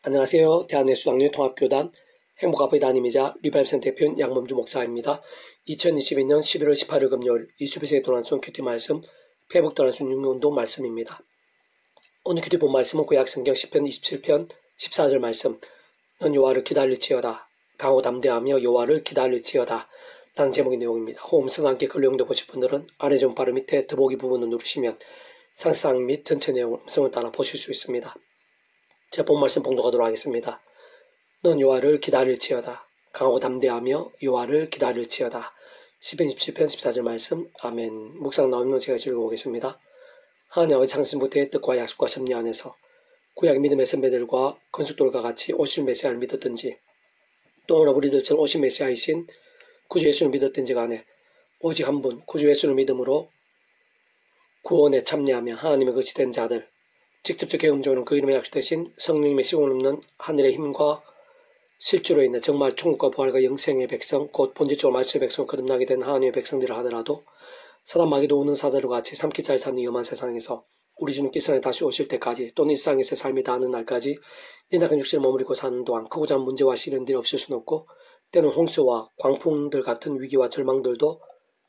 안녕하세요. 대한예수장로의 통합교단 행복아버지 담임이자 리바이브센터 대표인 양범주 목사입니다. 2022년 11월 18일 금요일 이수비세의 도난순 큐티 말씀, 회복 도난순 육류운동 말씀입니다. 오늘 큐티 본 말씀은 구약성경 10편 27편 14절 말씀, 넌 여호와를 기다릴지어다. 강호 담대하며 여호와를 기다릴지어다. 라는 제목의 내용입니다. 호음성과 함께 글 내용도 보실 분들은 아래 전바로 밑에 더보기 부분을 누르시면 상상 및 전체 내용을 음성을 따라 보실 수 있습니다. 제 본 말씀 봉독하도록 하겠습니다. 넌 여호와를 기다릴지어다. 강하고 담대하며 여호와를 기다릴지어다. 시편 27편 14절 말씀. 아멘. 묵상 나오면 제가 읽어보겠습니다. 하나님 아버지 창세부터의 뜻과 약속과 섭리 안에서 구약 믿음의 선배들과 건축돌과 같이 오실 메시아를 믿었든지 또는 우리들처럼 오실 메시아이신 구주 예수를 믿었든지 간에 오직 한 분 구주 예수를 믿음으로 구원에 참여하며 하나님의 것이 된 자들, 직접적 경험적으로는 그 이름에 약속되신 성령님의 시공 없는 하늘의 힘과 실주로 인해 정말 천국과 부활과 영생의 백성, 곧 본질적으로 말씀의 백성을 거듭나게 된 하나님의 백성들을 하더라도 사단 마귀도 오는 사자들과 같이 삼키 잘 사는 위험한 세상에서 우리 주님께서 다시 오실 때까지 또는 이 세상에서의 삶이 다하는 날까지 연약한 육신을 머무르고 사는 동안 크고자 한 문제와 시련들이 없을 수는 없고 때는 홍수와 광풍들 같은 위기와 절망들도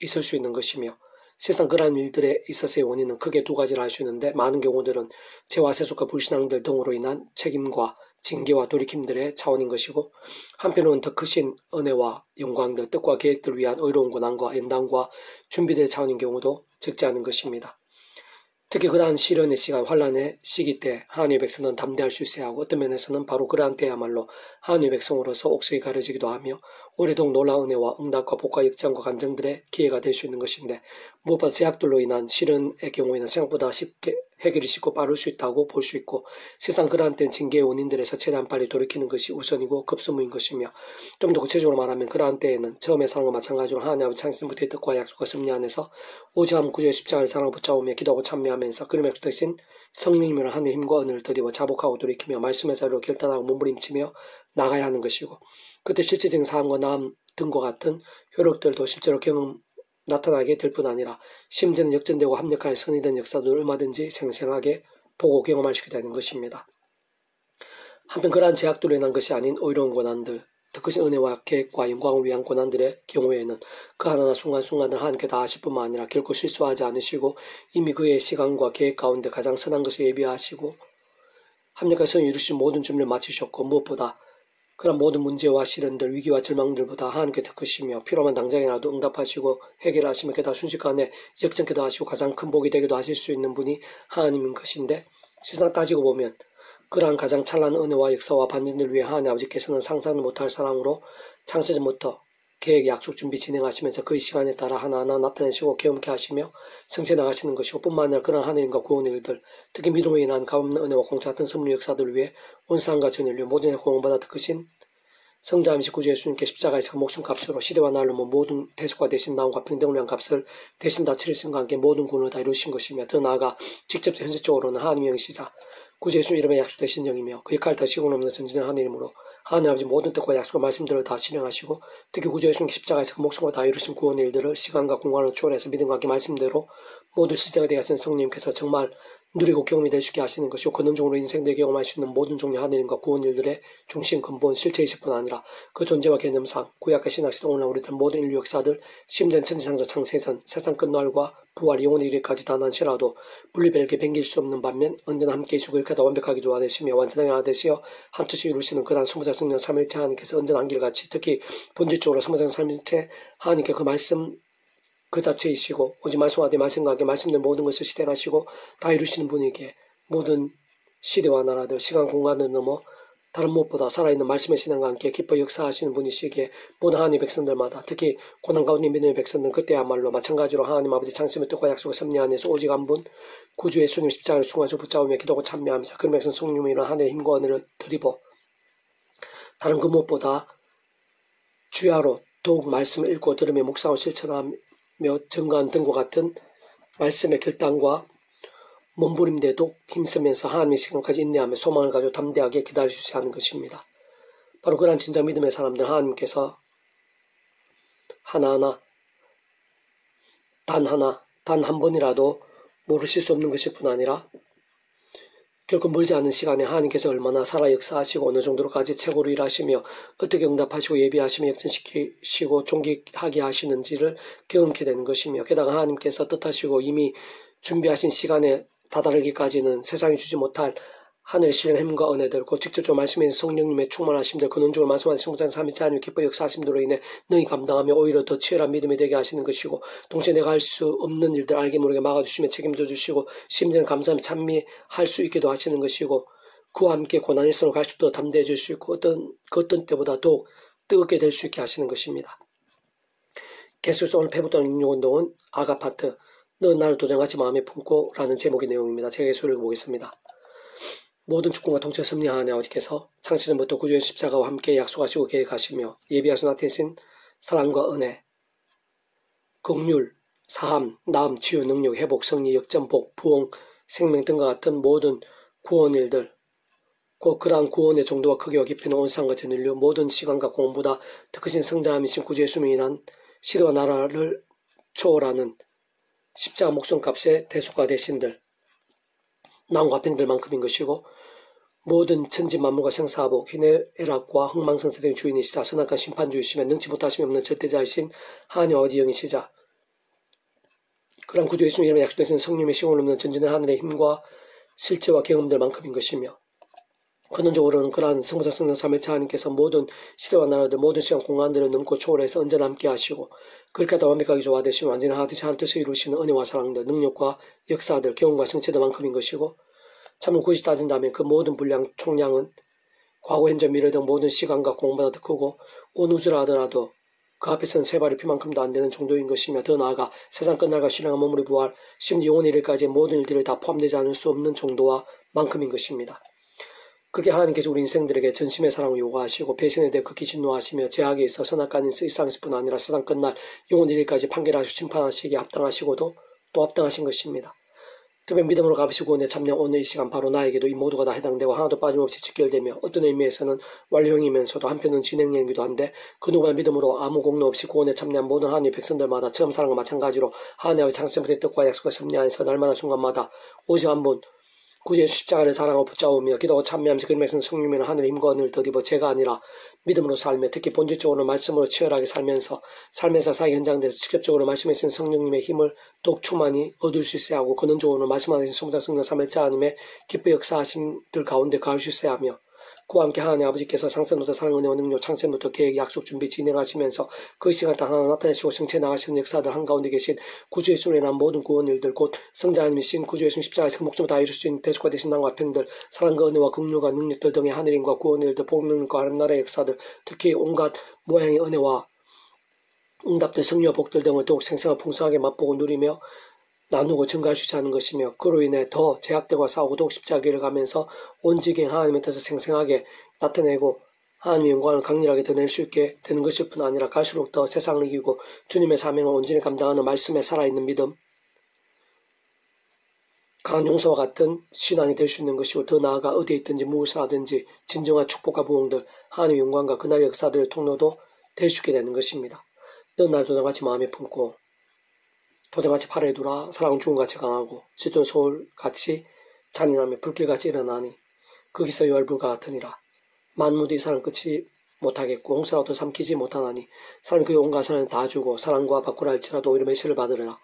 있을 수 있는 것이며 세상 그러한 일들에 있어서의 원인은 크게 두 가지를 알 수 있는데 많은 경우들은 죄와 세속과 불신앙들 등으로 인한 책임과 징계와 돌이킴들의 차원인 것이고 한편으로는 더 크신 은혜와 영광들, 뜻과 계획들을 위한 의로운 고난과 연단과 준비될 차원인 경우도 적지 않은 것입니다. 특히 그러한 시련의 시간, 환란의 시기 때 하나님의 백성은 담대할 수 있어야 하고 어떤 면에서는 바로 그러한 때야말로 하나님의 백성으로서 옥석이 가려지기도 하며 오래도록 놀라운 은혜와 응답과 복과 역장과 간증들의 기회가 될 수 있는 것인데 무엇보다 제약들로 인한 시련의 경우에는 생각보다 쉽게 해결이 쉽고 빠를 수 있다고 볼 수 있고 세상 그러한 때는 징계의 원인들에서 최대한 빨리 돌이키는 것이 우선이고 급선무인 것이며 좀 더 구체적으로 말하면 그러한 때에는 처음에 사랑과 마찬가지로 하나님 아버지 창세부터의 뜻과 약속과 섭리 안에서 오직함 구주의 십자가를 사랑을 붙잡으며 기도하고 참여하면서 그림의 약속되신 성령님이란 하늘 힘과 은혜를 드리고 자복하고 돌이키며 말씀의 자리로 결단하고 몸부림치며 나가야 하는 것이고 그때 실제적인 사함과 나음 등과 같은 효력들도 실제로 나타나게 될 뿐 아니라 심지어는 역전되고 합력하여 선이된 역사도 얼마든지 생생하게 보고 경험할 수 있게 되는 것입니다. 한편 그러한 제약들로 인한 것이 아닌 의로운 고난들, 더 크신 은혜와 계획과 영광을 위한 고난들의 경우에는 그 하나하나 순간순간을 하나님께 다 하실 뿐만 아니라 결코 실수하지 않으시고 이미 그의 시간과 계획 가운데 가장 선한 것을 예비하시고 합력하여 선을 이루신 모든 준비를 마치셨고 무엇보다 그런 모든 문제와 시련들, 위기와 절망들보다 하나님께 더 크시며 필요하면 당장이라도 응답하시고 해결하시며 게다가 순식간에 역전케도 하시고 가장 큰 복이 되기도 하실 수 있는 분이 하나님인 것인데 세상 따지고 보면 그러한 가장 찬란한 은혜와 역사와 반전을 위해 하나님 아버지께서는 상상을 못할 사랑으로 창세전부터 계획, 약속, 준비 진행하시면서 그의 시간에 따라 하나하나 나타내시고 경험케 하시며 성취해 나가시는 것이고 뿐만 아니라 그런 하늘님과 구원의 일들, 특히 믿음으로 인한 값없는 은혜와 공짜 같은 선물 역사들을 위해 온 세상과 전 인류 모든 공헌보다 더 크신 성자임시 구주 예수님께 십자가에서 그 목숨값으로 시대와 날로 모든 대속과 대신 나옴과 평등을 위한 값을 대신 다 치르심과 함께 모든 구원을 다 이루신 것이며 더 나아가 직접 현실적으로는 하나님의 영이시자 구주 예수 이름에 약속되신 영이며 그 역할을 다 시공 없는 전진한 하나님으로 하나님 아버지 모든 뜻과 약속과 말씀들을 다 실행하시고 특히 구주 예수님 십자가에서 그 목숨과 다 이루신 구원의 일들을 시간과 공간을 초월해서 믿음과 함께 말씀대로 모두 실제가 되게 하신 성령님께서 정말 누리고 경험이 될 수 있게 하시는 것이고 근원적으로 인생들에 경험할 수 있는 모든 종류 하나님과 구원 일들의 중심 근본 실체이실 뿐 아니라 그 존재와 개념상 구약과 신학시대 오늘날 우리들 모든 인류 역사들 심전 천지창조 창세전 세상 끝날과 부활 영혼의 이르기까지 다 난치라도 분리별게 변길 수 없는 반면 언제나 함께 해주고 이렇게 다 완벽하게 조화되시며 완전하게 하나 되시어 한 뜻이 이루시는 그러한 스무자 성령 삼일체 하나님께서 언제나 한결같이 특히 본질적으로 스무자 삼일체 하나님께 그 말씀 그 자체이시고 오직 말씀하되 말씀과 함께 말씀된 모든 것을 실행하시고 다 이루시는 분에게 모든 시대와 나라들 시간 공간을 넘어 다른 무엇보다 살아있는 말씀의 신앙과 함께 기뻐 역사하시는 분이시기에 모든 하나님의 백성들마다 특히 고난 가운데 믿음의 백성들은 그때야말로 마찬가지로 하나님 아버지 창세의 뜻과 약속의 섭리 안에서 오직 한 분 구주 예수님 십자가를 순간적으로 붙잡으며 기도하고 참여하면서 그런 백성 성령님이 이런 하늘의 힘과 은혜를 드리고 다른 그 무엇보다 주야로 더욱 말씀을 읽고 들으며 묵상을 실천하며 증거한 등과 같은 말씀의 결단과 몸부림대도 힘쓰면서 하나님의 시간까지 인내하며 소망을 가지고 담대하게 기다릴 수 있어야 하는 것입니다. 바로 그러한 진정 믿음의 사람들 하나님께서 하나하나 단 한 번이라도 모르실 수 없는 것일 뿐 아니라 결코 멀지 않은 시간에 하나님께서 얼마나 살아 역사하시고 어느 정도로까지 최고로 일하시며 어떻게 응답하시고 예비하시며 역전시키시고 존귀하게 하시는지를 경험케 되는 것이며, 게다가 하나님께서 뜻하시고 이미 준비하신 시간에 다다르기까지는 세상이 주지 못할 하늘의 신령한 힘과 은혜들, 곧 직접적으로 말씀하신 성령님의 충만하심들, 근원적으로 말씀하신 성부장 삼위체 하나님의 기뻐 역사하심들로 인해 능히 감당하며 오히려 더 치열한 믿음이 되게 하시는 것이고, 동시에 내가 할 수 없는 일들 알게 모르게 막아주시며 책임져 주시고 심지어는 감사하며 찬미할 수 있게도 하시는 것이고, 그와 함께 고난 일선으로 갈수록 더 담대해질 수 있고 그 어떤 때보다 더욱 뜨겁게 될 수 있게 하시는 것입니다. 계속해서 오늘 페북 또는 육육운동은 아가파트, 넌 나를 도장같이 마음에 품고 라는 제목의 내용입니다. 제가 예수를 읽어보겠습니다. 모든 주권과 통치가 섭리하는 아버지께서 창세전부터 구주의 십자가와 함께 약속하시고 계획하시며 예비하셔 나타내신 사랑과 은혜, 긍휼, 사함, 나음, 치유, 능력, 회복, 승리, 역전복, 부흥, 생명 등과 같은 모든 구원 일들, 곧 그러한 구원의 정도와 크기와 깊이는 온 세상과 전 인류 모든 시간과 공보다 더 크신 성자함이신 구주 예수님이 인한 시대와 나라를 초월하는 십자가 목숨값의 대속가 되신들, 나무와 팽들만큼인 것이고, 모든 천지 만물과 생사하복, 희내애락과 흥망성쇠의 주인이시자 선악과 심판주이시며 능치 못하심이 없는 절대자이신 하나님 아버지 영이시자, 그런 구주 예수님 이름에 약속되신 성령의 시공을 없는 전진한 하늘의 힘과 실체와 경험들만큼인 것이며, 근원적으로는 그러한 성부장 성령 삼위체 하나님께서 모든 시대와 나라들 모든 시간 공간들을 넘고 초월해서 언제나 함께 하시고 그렇게 하다 완벽하게 조화되시며 완전히 하나듯이 한 뜻을 이루시는 은혜와 사랑들, 능력과 역사들, 경험과 성체들만큼인 것이고, 참으로 굳이 따진다면 그 모든 분량 총량은 과거 현재 미래 등 모든 시간과 공간보다 더 크고 온 우주라 하더라도 그 앞에서는 세 발의 피만큼도 안 되는 정도인 것이며, 더 나아가 세상 끝날과 신령한 몸으로 부활 심지어 영원의 일까지 모든 일들이 다 포함되지 않을 수 없는 정도와 만큼인 것입니다. 그렇게 하나님께서 우리 인생들에게 전심의 사랑을 요구하시고 배신에 대해 극히 진노하시며 죄악에 있어 선악간인 세상에서 뿐 아니라 세상 끝날 영원의 일까지 판결하시고 심판하시기에 합당하시고도 또 합당하신 것입니다. 특별히 믿음으로 갚으시고 구원에 참여한 오늘 이 시간 바로 나에게도 이 모두가 다 해당되고 하나도 빠짐없이 직결되며 어떤 의미에서는 완료형이면서도 한편은 진행형이기도 한데, 그 누구나 믿음으로 아무 공로 없이 구원에 참여한 모든 하나님의 백성들마다 처음 사랑과 마찬가지로 하나님의 창세부터의 뜻과 약속과 섭리 안에서 날마다 순간마다 오직 한 분 구주 예수 십자가를 사랑하고 붙잡으며 기도하고 참여하면서 그림에서는 성령이나 하늘의 힘과 은혜를 덧입어 죄가 아니라 믿음으로 살며 특히 본질적으로 말씀으로 치열하게 살면서 사회 현장에서 직접적으로 말씀에 쓰는 성령님의 힘을 더욱 충만히 얻을 수 있어야 하고, 근원적으로 말씀하신 성부장 성령 삼위체 하나님의 기뻐 역사하심들 가운데 가할 수 있어야 하며, 그와 함께 하나님 아버지께서 상세부터 사랑, 은혜와 능력, 창세부터 계획, 약속, 준비 진행하시면서 그 시간 딱 하나 나타내시고 성체 나가시는 역사들 한가운데 계신 구주 예수로 인한 모든 구원 일들, 곧 성자 하나님이신 구주 예수 십자가에서 그 목적을 다 이룰 수 있는 대속화 되신 남과 평들, 사랑과 은혜와 긍휼과 능력들 등의 하늘임과 구원 일들, 복음 능력과 하나님 나라의 역사들, 특히 온갖 모양의 은혜와 응답들, 승리와 복들 등을 더욱 생생하고 풍성하게 맛보고 누리며 나누고 증가할 수 있지 않은 것이며, 그로 인해 더 제약들과 싸우고 더욱 십자가 길을 가면서 온지경 하나님의 뜻을 생생하게 나타내고 하나님의 영광을 강렬하게 드러낼 수 있게 되는 것일 뿐 아니라 갈수록 더 세상을 이기고 주님의 사명을 온전히 감당하는 말씀에 살아있는 믿음, 강한 용서와 같은 신앙이 될 수 있는 것이고, 더 나아가 어디에 있든지 무엇을 하든지 진정한 축복과 부흥들, 하나님의 영광과 그날의 역사들의 통로도 될 수 있게 되는 것입니다. 넌 날 도장같이 마음에 품고 도장같이 팔에 두라. 사랑은 죽음같이 강하고 질투는 소울같이 잔인하며 불길같이 일어나니 거기서 열불과 같으니라. 만무도 이 사람 끝이 못하겠고 홍수라도 삼키지 못하나니 사람이 그의 온갖 사랑을 다 주고 사랑과 바꾸라 할지라도 오히려 매실을 받으리라.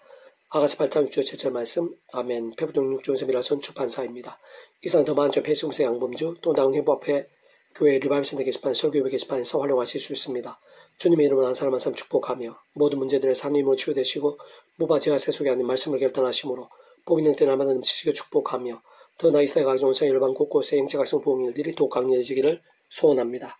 아가시 8장 6절 7절 말씀. 아멘. 페북동 6조에서 미라선 출판사입니다. 이상 더 많은 페이스북에서 양범주 또 나온 행보앞에 교회 리바이브센터 게시판, 설교회 게시판에서 활용하실 수 있습니다. 주님의 이름으로 한 사람 한 사람 축복하며 모든 문제들의 산임으로 치유되시고 무바지가 세속이 아닌 말씀을 결단하심으로 복이 능때 날마다 넘치시게 축복하며 더 나이 세대가 가져온 세 열방 곳곳에 영체각성 보험 일들이 더욱 강렬해지기를 소원합니다.